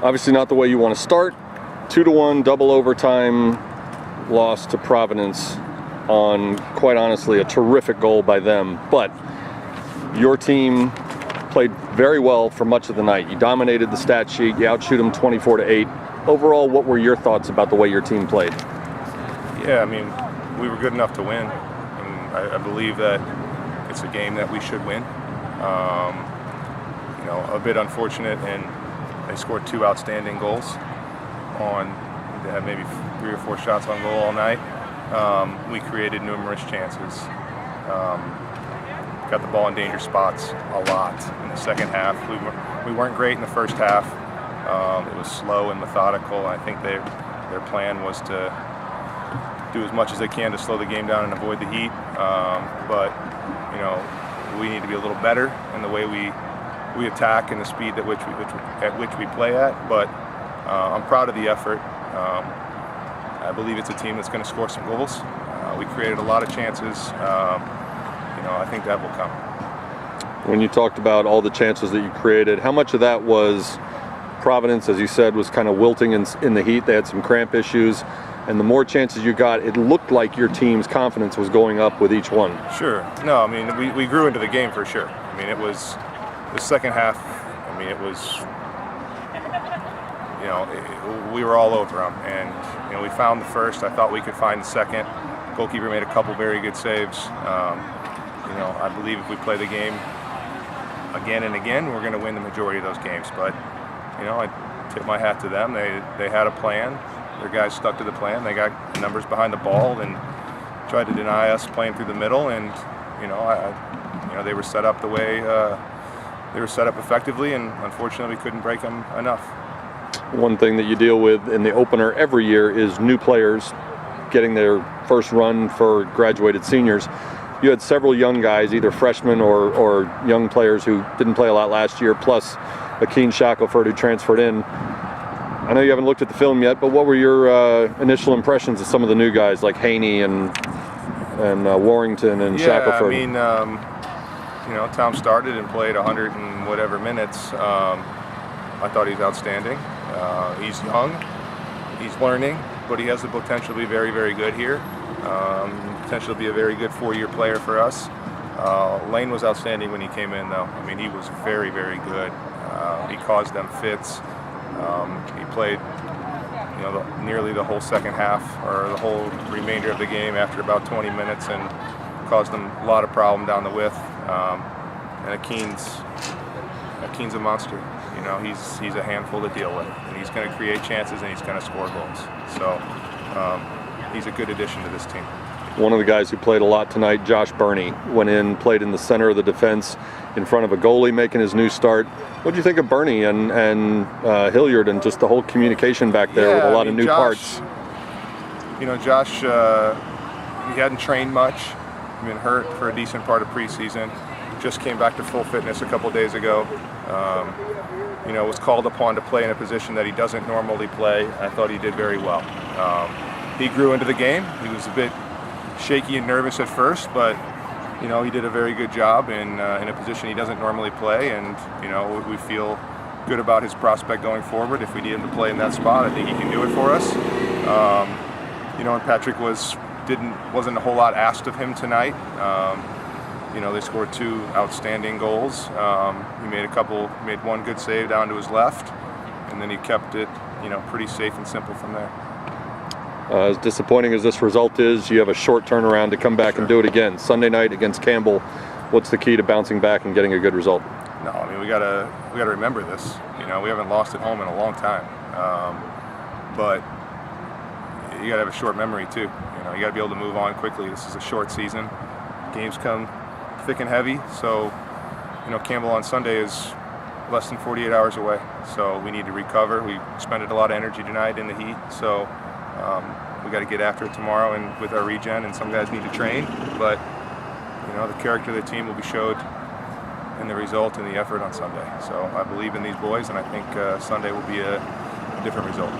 Obviously not the way you want to start. 2-1 double overtime loss to Providence on, quite honestly, a terrific goal by them. But your team played very well for much of the night. You dominated the stat sheet. You outshoot them 24-8. Overall, what were your thoughts about the way your team played? Yeah, I mean, we were good enough to win. And I believe that it's a game that we should win. You know, a bit unfortunate, and they scored 2 outstanding goals they had maybe 3 or 4 shots on goal all night. We created numerous chances. Got the ball in danger spots a lot in the second half. We weren't great in the first half. It was slow and methodical. I think their plan was to do as much as they can to slow the game down and avoid the heat. But you know, we need to be a little better in the way we attack and the speed at which we play at. But I'm proud of the effort. I believe it's a team that's going to score some goals. We created a lot of chances. You know, I think that will come. When you talked about all the chances that you created, how much of that was Providence, as you said, was kind of wilting in the heat? They had some cramp issues, and the more chances you got, it looked like your team's confidence was going up with each one. Sure. No, I mean, we grew into the game for sure. I mean, it was the second half. I mean, it was, you know, we were all over them, and you know, we found the first. I thought we could find the second. Goalkeeper made a couple very good saves. You know, I believe if we play the game again and again, we're going to win the majority of those games. But you know, I tip my hat to them. They had a plan. Their guys stuck to the plan. They got numbers behind the ball and tried to deny us playing through the middle. And you know, they were set up the way they were set up effectively, and unfortunately, we couldn't break them enough. One thing that you deal with in the opener every year is new players getting their first run for graduated seniors. You had several young guys, either freshmen or young players who didn't play a lot last year, plus Akeem Shackelford who transferred in. I know you haven't looked at the film yet, but what were your initial impressions of some of the new guys like Haney and Warrington and Shackelford? I mean, you know, Tom started and played 100 and whatever minutes. I thought he's outstanding. He's young, he's learning, but he has the potential to be very, very good here. Potential to be a very good 4-year player for us. Lane was outstanding when he came in, though. I mean, he was very, very good. He caused them fits. He played, you know, nearly the whole second half, or the whole remainder of the game after about 20 minutes, and caused them a lot of problem down the width. And Akeem's a monster. You know, he's a handful to deal with, and he's going to create chances and he's going to score goals. So he's a good addition to this team. One of the guys who played a lot tonight, Josh Burney, went in, played in the center of the defense in front of a goalie making his new start. What do you think of Burney and Hilliard and just the whole communication back there with a lot of new parts? You know, Josh, he hadn't trained much. He'd been hurt for a decent part of preseason. Just came back to full fitness a couple days ago. You know, was called upon to play in a position that he doesn't normally play. I thought he did very well. He grew into the game. He was a bit shaky and nervous at first, but you know, he did a very good job in a position he doesn't normally play, and you know, we feel good about his prospect going forward. If we need him to play in that spot, I think he can do it for us. You know, and Patrick wasn't a whole lot asked of him tonight. You know, they scored 2 outstanding goals. He made one good save down to his left, and then he kept it, you know, pretty safe and simple from there. As disappointing as this result is, you have a short turnaround to come back and do it again. Sunday night against Campbell. What's the key to bouncing back and getting a good result? No, I mean, we gotta remember this. You know, we haven't lost at home in a long time, but you gotta have a short memory too. You know, you gotta be able to move on quickly. This is a short season. Games come thick and heavy, so you know, Campbell on Sunday is less than 48 hours away. So we need to recover. We expended a lot of energy tonight in the heat, so we got to get after it tomorrow and with our regen, and some guys need to train, but you know, the character of the team will be showed in the result and the effort on Sunday. So I believe in these boys, and I think Sunday will be a different result.